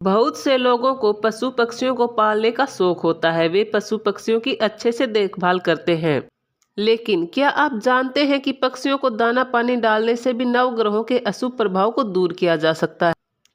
बहुत से लोगों को पशु पक्षियों को पालने का शौक होता है। वे पशु पक्षियों की अच्छे से देखभाल करते हैं। लेकिन क्या आप जानते हैं कि पक्षियों को दाना पानी डालने से भी नवग्रहों के अशुभ प्रभाव को दूर किया जा सकता है?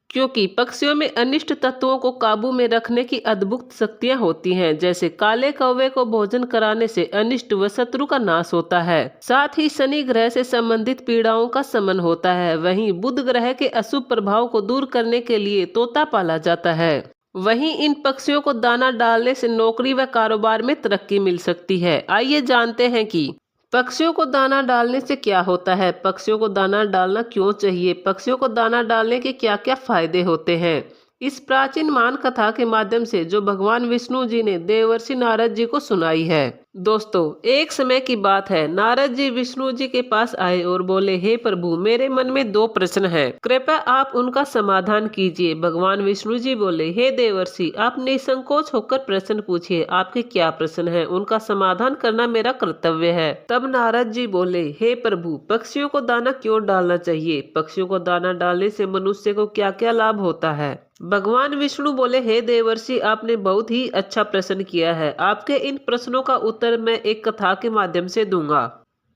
क्योंकि पक्षियों में अनिष्ट तत्वों को काबू में रखने की अद्भुत शक्तियां होती हैं। जैसे काले कौवे को भोजन कराने से अनिष्ट व शत्रु का नाश होता है। साथ ही शनि ग्रह से संबंधित पीड़ाओं का शमन होता है। वहीं बुध ग्रह के अशुभ प्रभाव को दूर करने के लिए तोता पाला जाता है। वहीं इन पक्षियों को दाना डालने से नौकरी व कारोबार में तरक्की मिल सकती है। आइए जानते हैं कि पक्षियों को दाना डालने से क्या होता है, पक्षियों को दाना डालना क्यों चाहिए, पक्षियों को दाना डालने के क्या क्या फायदे होते हैं। इस प्राचीन मान कथा के माध्यम से जो भगवान विष्णु जी ने देवर्षि नारद जी को सुनाई है। दोस्तों, एक समय की बात है, नारद जी विष्णु जी के पास आए और बोले, हे प्रभु, मेरे मन में दो प्रश्न हैं, कृपया आप उनका समाधान कीजिए। भगवान विष्णु जी बोले, हे देवर्षि, आप निसंकोच होकर प्रश्न पूछिए, आपके क्या प्रश्न है, उनका समाधान करना मेरा कर्तव्य है। तब नारद जी बोले, हे प्रभु, पक्षियों को दाना क्यों डालना चाहिए, पक्षियों को दाना डालने से मनुष्य को क्या क्या लाभ होता है। भगवान विष्णु बोले, हे देवर्षि, आपने बहुत ही अच्छा प्रश्न किया है। आपके इन प्रश्नों का उत्तर मैं एक कथा के माध्यम से दूंगा।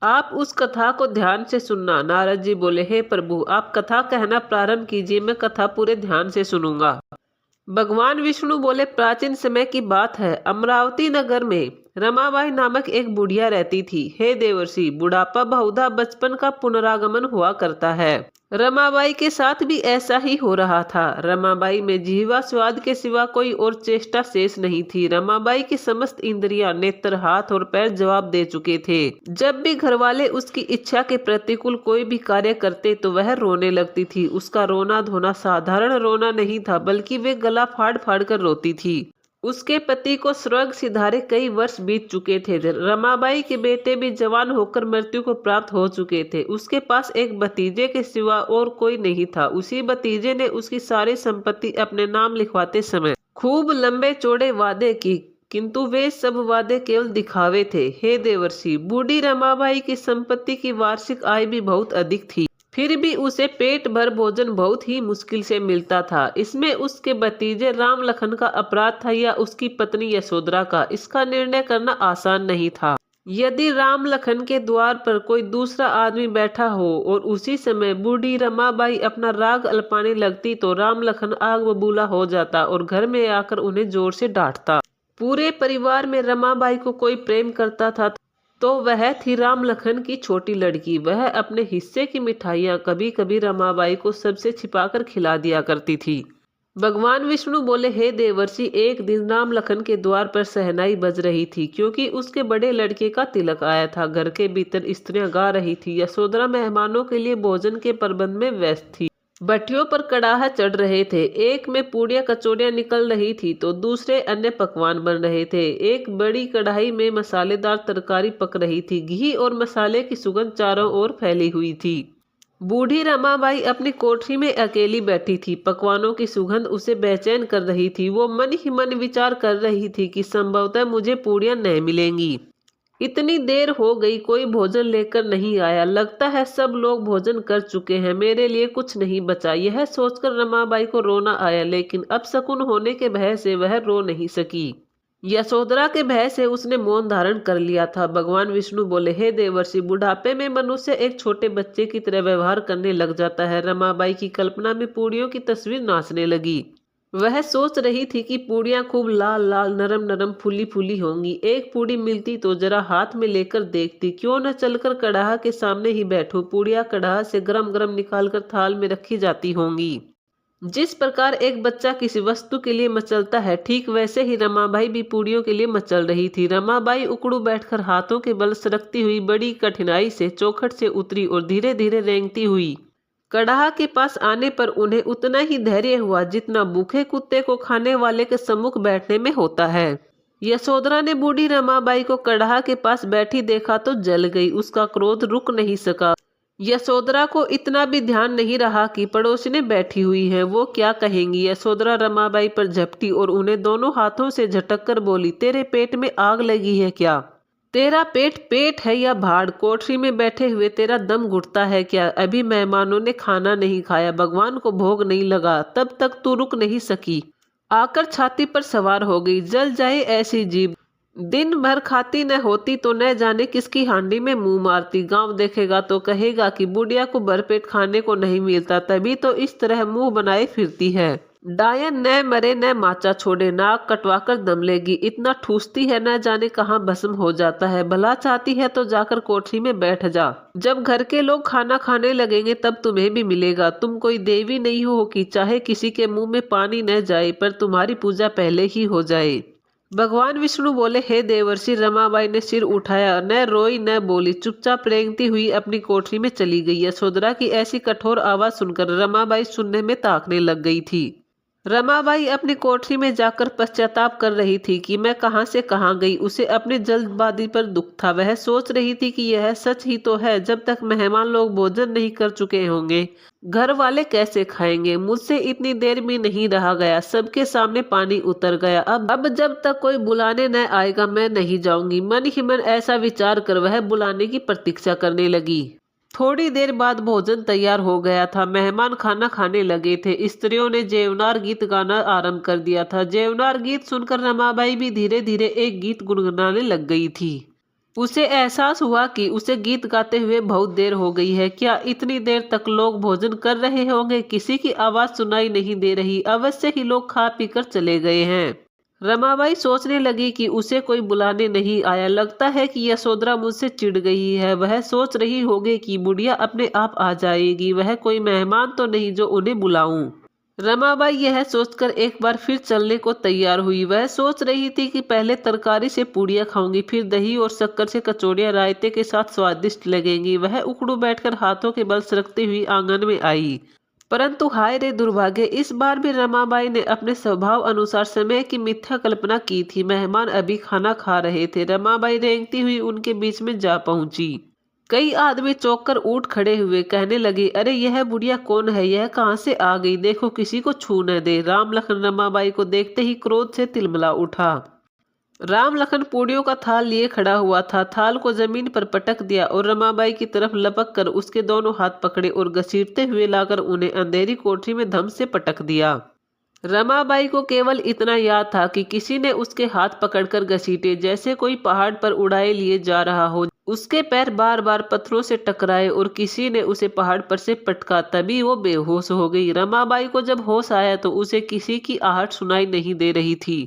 आप उस कथा को ध्यान से सुनना। नारद जी बोले, हे प्रभु, आप कथा कहना प्रारंभ कीजिए, मैं कथा पूरे ध्यान से सुनूंगा। भगवान विष्णु बोले, प्राचीन समय की बात है, अमरावती नगर में रमाबाई नामक एक बुढ़िया रहती थी। हे देवर्षि, बुढ़ापा बहुधा बचपन का पुनरागमन हुआ करता है। रमाबाई के साथ भी ऐसा ही हो रहा था। रमाबाई में जीवा स्वाद के सिवा कोई और चेष्टा शेष नहीं थी। रमाबाई की समस्त इंद्रियां, नेत्र, हाथ और पैर जवाब दे चुके थे। जब भी घरवाले उसकी इच्छा के प्रतिकूल कोई भी कार्य करते तो वह रोने लगती थी। उसका रोना धोना साधारण रोना नहीं था, बल्कि वे गला फाड़ फाड़ कर रोती थी। उसके पति को स्वर्ग सिधारे कई वर्ष बीत चुके थे। रमाबाई के बेटे भी जवान होकर मृत्यु को प्राप्त हो चुके थे। उसके पास एक भतीजे के सिवा और कोई नहीं था। उसी भतीजे ने उसकी सारी संपत्ति अपने नाम लिखवाते समय खूब लंबे चौड़े वादे की, किंतु वे सब वादे केवल दिखावे थे। हे देवर्षि, बूढ़ी रमाबाई की संपत्ति की वार्षिक आय भी बहुत अधिक थी, फिर भी उसे पेट भर भोजन बहुत ही मुश्किल से मिलता था। इसमें उसके भतीजे राम लखन का अपराध था या उसकी पत्नी यशोधरा का, इसका निर्णय करना आसान नहीं था। यदि राम लखन के द्वार पर कोई दूसरा आदमी बैठा हो और उसी समय बूढ़ी रमाबाई अपना राग अल्पाने लगती तो राम लखन आग बबूला हो जाता और घर में आकर उन्हें जोर से डांटता। पूरे परिवार में रमाबाई को कोई प्रेम करता था तो वह थी राम लखन की छोटी लड़की। वह अपने हिस्से की मिठाइयाँ कभी कभी रमाबाई को सबसे छिपाकर खिला दिया करती थी। भगवान विष्णु बोले, हे देवर्षि, एक दिन राम लखन के द्वार पर शहनाई बज रही थी, क्योंकि उसके बड़े लड़के का तिलक आया था। घर के भीतर स्त्रियां गा रही थी। यशोधरा मेहमानों के लिए भोजन के प्रबंध में व्यस्त थी। भट्टियों पर कड़ाह चढ़ रहे थे। एक में पूड़ियाँ कचौड़ियाँ निकल रही थी तो दूसरे अन्य पकवान बन रहे थे। एक बड़ी कढ़ाई में मसालेदार तरकारी पक रही थी। घी और मसाले की सुगंध चारों ओर फैली हुई थी। बूढ़ी रमाबाई अपनी कोठरी में अकेली बैठी थी। पकवानों की सुगंध उसे बेचैन कर रही थी। वो मन ही मन विचार कर रही थी कि संभवतः मुझे पूड़ियाँ नहीं मिलेंगी। इतनी देर हो गई, कोई भोजन लेकर नहीं आया। लगता है सब लोग भोजन कर चुके हैं, मेरे लिए कुछ नहीं बचा। यह सोचकर रमाबाई को रोना आया, लेकिन अपशकुन होने के भय से वह रो नहीं सकी। यशोधरा के भय से उसने मौन धारण कर लिया था। भगवान विष्णु बोले, हे देवर्षि, बुढ़ापे में मनुष्य एक छोटे बच्चे की तरह व्यवहार करने लग जाता है। रमाबाई की कल्पना में पूड़ियों की तस्वीर नाचने लगी। वह सोच रही थी कि पूड़ियाँ खूब लाल लाल, नरम नरम, फूली फूली होंगी। एक पूड़ी मिलती तो जरा हाथ में लेकर देखती, क्यों न चलकर कड़ाह के सामने ही बैठूं। पूड़ियाँ कड़ाह से गरम गरम निकालकर थाल में रखी जाती होंगी। जिस प्रकार एक बच्चा किसी वस्तु के लिए मचलता है, ठीक वैसे ही रमाबाई भी पूड़ियों के लिए मचल रही थी। रमाबाई उकड़ू बैठकर हाथों के बल सरकती हुई बड़ी कठिनाई से चौखट से उतरी और धीरे धीरे रेंगती हुई कड़ाह के पास आने पर उन्हें उतना ही धैर्य हुआ जितना भूखे कुत्ते को खाने वाले के सम्मुख बैठने में होता है। यशोधरा ने बूढ़ी रमाबाई को कड़ाह के पास बैठी देखा तो जल गई। उसका क्रोध रुक नहीं सका। यशोधरा को इतना भी ध्यान नहीं रहा कि पड़ोसिनें बैठी हुई हैं, वो क्या कहेंगी। यशोधरा रमाबाई पर झपटी और उन्हें दोनों हाथों से झटक कर बोली, तेरे पेट में आग लगी है क्या? तेरा पेट पेट है या भाड़, कोठरी में बैठे हुए तेरा दम घुटता है क्या? अभी मेहमानों ने खाना नहीं खाया, भगवान को भोग नहीं लगा, तब तक तू रुक नहीं सकी, आकर छाती पर सवार हो गई। जल जाए ऐसी जीभ, दिन भर खाती न होती तो न जाने किसकी हांडी में मुंह मारती। गांव देखेगा तो कहेगा कि बुढ़िया को भरपेट खाने को नहीं मिलता, तभी तो इस तरह मुंह बनाए फिरती है। डायन न मरे न माचा छोड़े, नाक कटवाकर दम लेगी, इतना ठूसती है न जाने कहाँ भस्म हो जाता है। भला चाहती है तो जाकर कोठरी में बैठ जा, जब घर के लोग खाना खाने लगेंगे तब तुम्हें भी मिलेगा। तुम कोई देवी नहीं हो कि चाहे किसी के मुंह में पानी न जाए, पर तुम्हारी पूजा पहले ही हो जाए। भगवान विष्णु बोले, हे देवर्षि। रमाबाई ने सिर उठाया, न रोई न बोली, चुपचाप रेंगती हुई अपनी कोठरी में चली गई। यशोधरा की ऐसी कठोर आवाज सुनकर रमाबाई सुनने में ताकने लग गई थी। रमाबाई अपनी कोठरी में जाकर पश्चाताप कर रही थी कि मैं कहां से कहां गई। उसे अपनी जल्दबाजी पर दुख था। वह सोच रही थी कि यह सच ही तो है, जब तक मेहमान लोग भोजन नहीं कर चुके होंगे घर वाले कैसे खाएंगे। मुझसे इतनी देर में नहीं रहा गया, सबके सामने पानी उतर गया। अब जब तक कोई बुलाने न आएगा मैं नहीं जाऊंगी। मन ही मन ऐसा विचार कर वह बुलाने की प्रतीक्षा करने लगी। थोड़ी देर बाद भोजन तैयार हो गया था। मेहमान खाना खाने लगे थे। स्त्रियों ने जेवनार गीत गाना आरंभ कर दिया था। जेवनार गीत सुनकर रमाबाई भी धीरे धीरे एक गीत गुनगुनाने लग गई थी। उसे एहसास हुआ कि उसे गीत गाते हुए बहुत देर हो गई है। क्या इतनी देर तक लोग भोजन कर रहे होंगे? किसी की आवाज सुनाई नहीं दे रही। अवश्य ही लोग खा पीकर चले गए हैं। रमाबाई सोचने लगी कि उसे कोई बुलाने नहीं आया। लगता है कि यशोधरा मुझसे चिढ़ गई है। वह सोच रही होगी कि बुढ़िया अपने आप आ जाएगी, वह कोई मेहमान तो नहीं जो उन्हें बुलाऊं। रमाबाई यह सोचकर एक बार फिर चलने को तैयार हुई। वह सोच रही थी कि पहले तरकारी से पूड़ियाँ खाऊंगी, फिर दही और शक्कर से कचौड़ियाँ रायते के साथ स्वादिष्ट लगेंगी। वह उखड़ू बैठकर हाथों के बल सरकती हुई आंगन में आई। परंतु हाय रे दुर्भाग्य, इस बार भी रमाबाई ने अपने स्वभाव अनुसार समय की मिथ्या कल्पना की थी। मेहमान अभी खाना खा रहे थे। रमाबाई रेंगती हुई उनके बीच में जा पहुंची। कई आदमी चौंक कर उठ खड़े हुए, कहने लगे, अरे यह बुढ़िया कौन है? यह कहाँ से आ गई? देखो किसी को छू न दे। राम लखन रमाबाई को देखते ही क्रोध से तिलमिला उठा। राम लखन पूड़ियों का थाल लिए खड़ा हुआ था। थाल को जमीन पर पटक दिया और रमाबाई की तरफ लपक कर उसके दोनों हाथ पकड़े और घसीटते हुए लाकर उन्हें अंधेरी कोठरी में धम से पटक दिया। रमाबाई को केवल इतना याद था कि किसी ने उसके हाथ पकड़कर घसीटे, जैसे कोई पहाड़ पर उड़ाए लिए जा रहा हो। उसके पैर बार बार पत्थरों से टकराए और किसी ने उसे पहाड़ पर से पटका, तभी वो बेहोश हो गई। रमाबाई को जब होश आया तो उसे किसी की आहट सुनाई नहीं दे रही थी।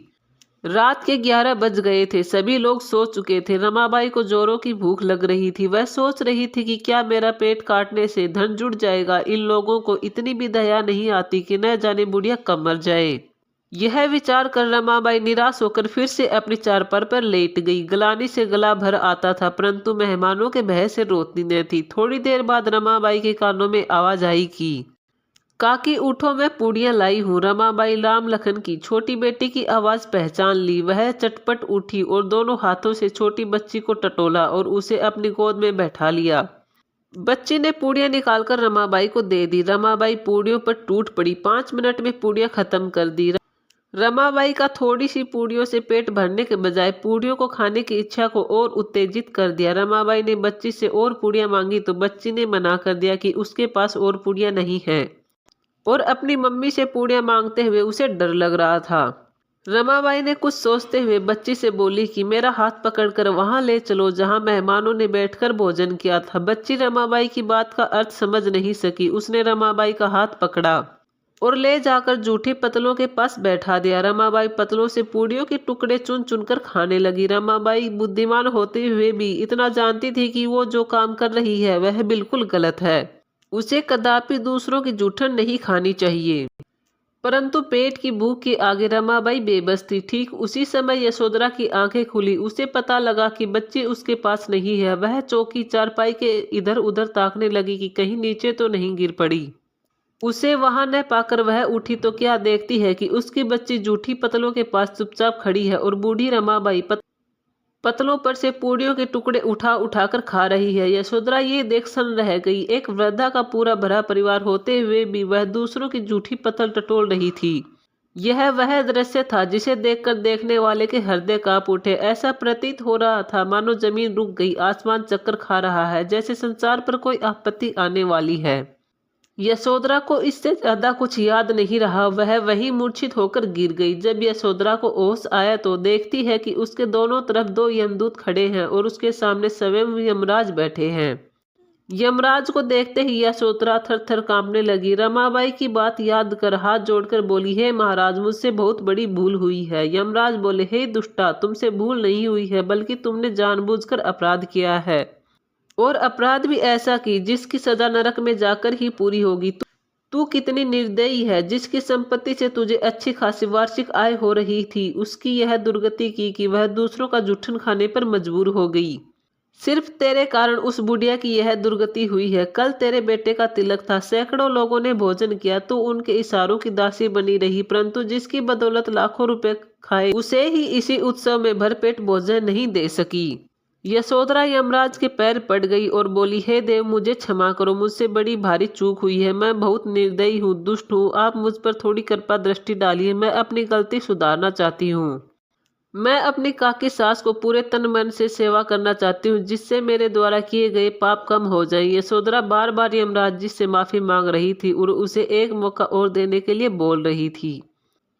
रात के 11 बज गए थे। सभी लोग सो चुके थे। रमाबाई को जोरों की भूख लग रही थी। वह सोच रही थी कि क्या मेरा पेट काटने से धन जुट जाएगा। इन लोगों को इतनी भी दया नहीं आती कि न जाने बुढ़िया कब मर जाए। यह विचार कर रमाबाई निराश होकर फिर से अपनी चारपाई पर लेट गई। गलानी से गला भर आता था, परंतु मेहमानों के भय से रोती न थी। थोड़ी देर बाद रमाबाई के कानों में आवाज आई कि काकी उठो, मैं पूड़ियाँ लाई हूँ। रमाबाई राम लखन की छोटी बेटी की आवाज पहचान ली। वह चटपट उठी और दोनों हाथों से छोटी बच्ची को टटोला और उसे अपनी गोद में बैठा लिया। बच्ची ने पूड़ियाँ निकालकर रमाबाई को दे दी। रमाबाई पूड़ियों पर टूट पड़ी। 5 मिनट में पूड़ियाँ खत्म कर दी। रमाबाई का थोड़ी सी पूड़ियों से पेट भरने के बजाय पूड़ियों को खाने की इच्छा को और उत्तेजित कर दिया। रमाबाई ने बच्ची से और पूड़ियाँ मांगी तो बच्ची ने मना कर दिया कि उसके पास और पूड़ियाँ नहीं है, और अपनी मम्मी से पूड़ियाँ मांगते हुए उसे डर लग रहा था। रमाबाई ने कुछ सोचते हुए बच्ची से बोली कि मेरा हाथ पकड़कर वहां ले चलो जहां मेहमानों ने बैठकर भोजन किया था। बच्ची रमाबाई की बात का अर्थ समझ नहीं सकी। उसने रमाबाई का हाथ पकड़ा और ले जाकर जूठे पतलों के पास बैठा दिया। रमाबाई पतलों से पूड़ियों के टुकड़े चुन चुनकर खाने लगी। रमाबाई बुद्धिमान होते हुए भी इतना जानती थी कि वो जो काम कर रही है वह बिल्कुल गलत है। उसे कदापि दूसरों की जूठन नहीं खानी चाहिए। परंतु पेट की भूख के आगे रमाबाई बेबस थी। ठीक उसी समय यशोधरा की आंखें खुली। उसे पता लगा कि बच्ची उसके पास नहीं है। वह चौकी चारपाई के इधर उधर ताकने लगी कि कहीं नीचे तो नहीं गिर पड़ी। उसे वहां न पाकर वह उठी तो क्या देखती है कि उसकी बच्ची जूठी पतलों के पास चुपचाप खड़ी है और बूढ़ी रमाबाई पतलों पर से पूड़ियों के टुकड़े उठा उठाकर खा रही है। यशोधरा ये देख सन्न रह गई। एक वृद्धा का पूरा भरा परिवार होते हुए भी वह दूसरों की जूठी पतल टटोल रही थी। यह वह दृश्य था जिसे देखकर देखने वाले के हृदय कांप उठे। ऐसा प्रतीत हो रहा था मानो जमीन रुक गई, आसमान चक्कर खा रहा है, जैसे संसार पर कोई आपत्ति आने वाली है। यशोधरा को इससे ज्यादा कुछ याद नहीं रहा। वह वहीं मूर्छित होकर गिर गई। जब यशोधरा को होश आया तो देखती है कि उसके दोनों तरफ दो यमदूत खड़े हैं और उसके सामने स्वयं यमराज बैठे हैं। यमराज को देखते ही यशोधरा थर थर कांपने लगी। रमाबाई की बात याद कर हाथ जोड़कर बोली, हे महाराज, मुझसे बहुत बड़ी भूल हुई है। यमराज बोले, हे दुष्टा, तुमसे भूल नहीं हुई है, बल्कि तुमने जानबूझकर अपराध किया है, और अपराध भी ऐसा की जिसकी सजा नरक में जाकर ही पूरी होगी। तू कितनी निर्दयी है। जिसकी संपत्ति से तुझे अच्छी खासी वार्षिक आय हो रही थी, उसकी यह दुर्गति की कि वह दूसरों का जूठन खाने पर मजबूर हो गई। सिर्फ तेरे कारण उस बुढ़िया की यह दुर्गति हुई है। कल तेरे बेटे का तिलक था, सैकड़ों लोगों ने भोजन किया, तू उनके इशारों की दासी बनी रही, परंतु जिसकी बदौलत लाखों रुपए खाए, उसे ही इसी उत्सव में भरपेट भोजन नहीं दे सकी। यशोधरा यमराज के पैर पड़ गई और बोली, हे देव, मुझे क्षमा करो, मुझसे बड़ी भारी चूक हुई है। मैं बहुत निर्दयी हूँ, दुष्ट हूँ। आप मुझ पर थोड़ी कृपा दृष्टि डालिए। मैं अपनी गलती सुधारना चाहती हूँ। मैं अपनी काकी सास को पूरे तन मन से सेवा करना चाहती हूँ, जिससे मेरे द्वारा किए गए पाप कम हो जाएं। यशोधरा बार बार यमराज जी से माफी मांग रही थी और उसे एक मौका और देने के लिए बोल रही थी।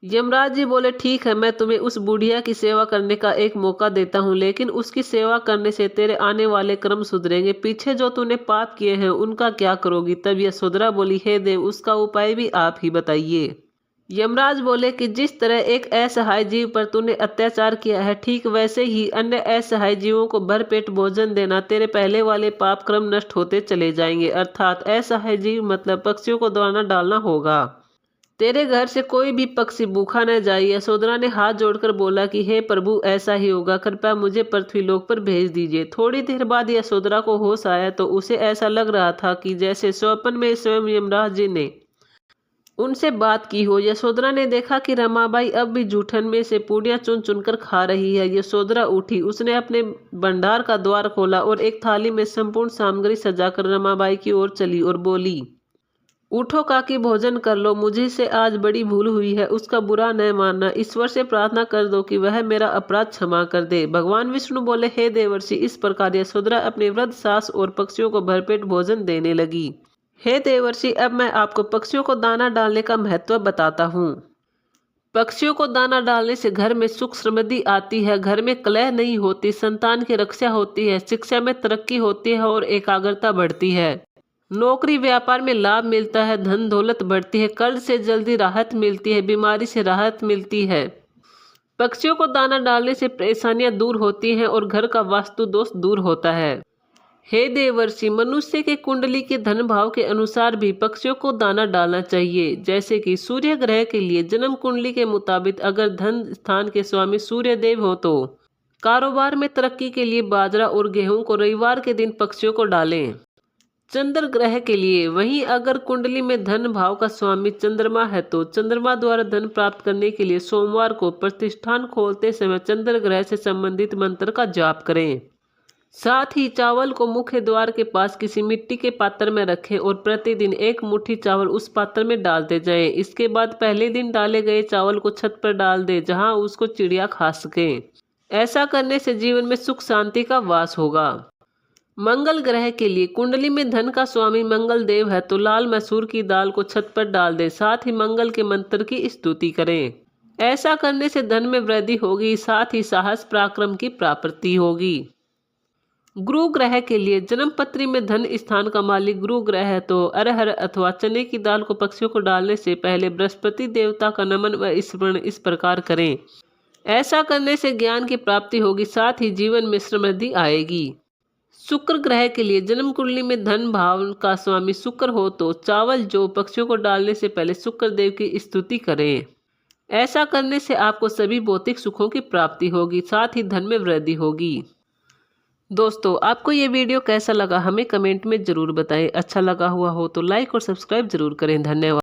यमराज जी बोले, ठीक है, मैं तुम्हें उस बुढ़िया की सेवा करने का एक मौका देता हूँ, लेकिन उसकी सेवा करने से तेरे आने वाले कर्म सुधरेंगे। पीछे जो तूने पाप किए हैं उनका क्या करोगी? तब यशोधरा बोली, हे देव, उसका उपाय भी आप ही बताइए। यमराज बोले कि जिस तरह एक असहाय जीव पर तूने अत्याचार किया है, ठीक वैसे ही अन्य असहाय जीवों को भरपेट भोजन देना। तेरे पहले वाले पाप क्रम नष्ट होते चले जाएंगे। अर्थात असहाय जीव मतलब पक्षियों को दाना डालना होगा। तेरे घर से कोई भी पक्षी भूखा न जाए। यशोधरा ने हाथ जोड़कर बोला कि हे प्रभु, ऐसा ही होगा, कृपया मुझे पृथ्वीलोक पर भेज दीजिए। थोड़ी देर बाद यशोधरा को होश आया तो उसे ऐसा लग रहा था कि जैसे स्वप्न में स्वयं यमराज जी ने उनसे बात की हो। यशोधरा ने देखा कि रमाबाई अब भी जूठन में से पूड़ियां चुन चुनकर खा रही है। यशोधरा उठी, उसने अपने भंडार का द्वार खोला और एक थाली में संपूर्ण सामग्री सजाकर रमाबाई की ओर चली और बोली, उठो काकी, भोजन कर लो। मुझे से आज बड़ी भूल हुई है, उसका बुरा न मानना। ईश्वर से प्रार्थना कर दो कि वह मेरा अपराध क्षमा कर दे। भगवान विष्णु बोले, हे देवर्षि। इस प्रकार यशोधरा अपनी वृद्ध सास और पक्षियों को भरपेट भोजन देने लगी। हे देवर्षि, अब मैं आपको पक्षियों को दाना डालने का महत्व बताता हूँ। पक्षियों को दाना डालने से घर में सुख समृद्धि आती है, घर में कलह नहीं होती, संतान की रक्षा होती है, शिक्षा में तरक्की होती है और एकाग्रता बढ़ती है। नौकरी व्यापार में लाभ मिलता है, धन दौलत बढ़ती है, कर्ज से जल्दी राहत मिलती है, बीमारी से राहत मिलती है। पक्षियों को दाना डालने से परेशानियां दूर होती हैं और घर का वास्तु दोष दूर होता है। हे देवर्षि, मनुष्य के कुंडली के धन भाव के अनुसार भी पक्षियों को दाना डालना चाहिए। जैसे कि सूर्य ग्रह के लिए जन्म कुंडली के मुताबिक अगर धन स्थान के स्वामी सूर्य देव हो तो कारोबार में तरक्की के लिए बाजरा और गेहूं को रविवार के दिन पक्षियों को डालें। चंद्र ग्रह के लिए वहीं अगर कुंडली में धन भाव का स्वामी चंद्रमा है तो चंद्रमा द्वारा धन प्राप्त करने के लिए सोमवार को प्रतिष्ठान खोलते समय चंद्र ग्रह से संबंधित मंत्र का जाप करें। साथ ही चावल को मुख्य द्वार के पास किसी मिट्टी के पात्र में रखें और प्रतिदिन एक मुट्ठी चावल उस पात्र में डालते जाएं। इसके बाद पहले दिन डाले गए चावल को छत पर डाल दें, जहां उसको चिड़िया खा सकें। ऐसा करने से जीवन में सुख शांति का वास होगा। मंगल ग्रह के लिए कुंडली में धन का स्वामी मंगल देव है तो लाल मसूर की दाल को छत पर डाल दें। साथ ही मंगल के मंत्र की स्तुति करें। ऐसा करने से धन में वृद्धि होगी, साथ ही साहस पराक्रम की प्राप्ति होगी। गुरु ग्रह के लिए जन्म पत्री में धन स्थान का मालिक गुरु ग्रह है तो अरहर अथवा चने की दाल को पक्षियों को डालने से पहले बृहस्पति देवता का नमन व स्मरण इस प्रकार करें। ऐसा करने से ज्ञान की प्राप्ति होगी, साथ ही जीवन में समृद्धि आएगी। शुक्र ग्रह के लिए जन्म कुंडली में धन भाव का स्वामी शुक्र हो तो चावल जो पक्षियों को डालने से पहले शुक्र देव की स्तुति करें। ऐसा करने से आपको सभी भौतिक सुखों की प्राप्ति होगी, साथ ही धन में वृद्धि होगी। दोस्तों, आपको ये वीडियो कैसा लगा हमें कमेंट में ज़रूर बताएं। अच्छा लगा हुआ हो तो लाइक और सब्सक्राइब जरूर करें। धन्यवाद।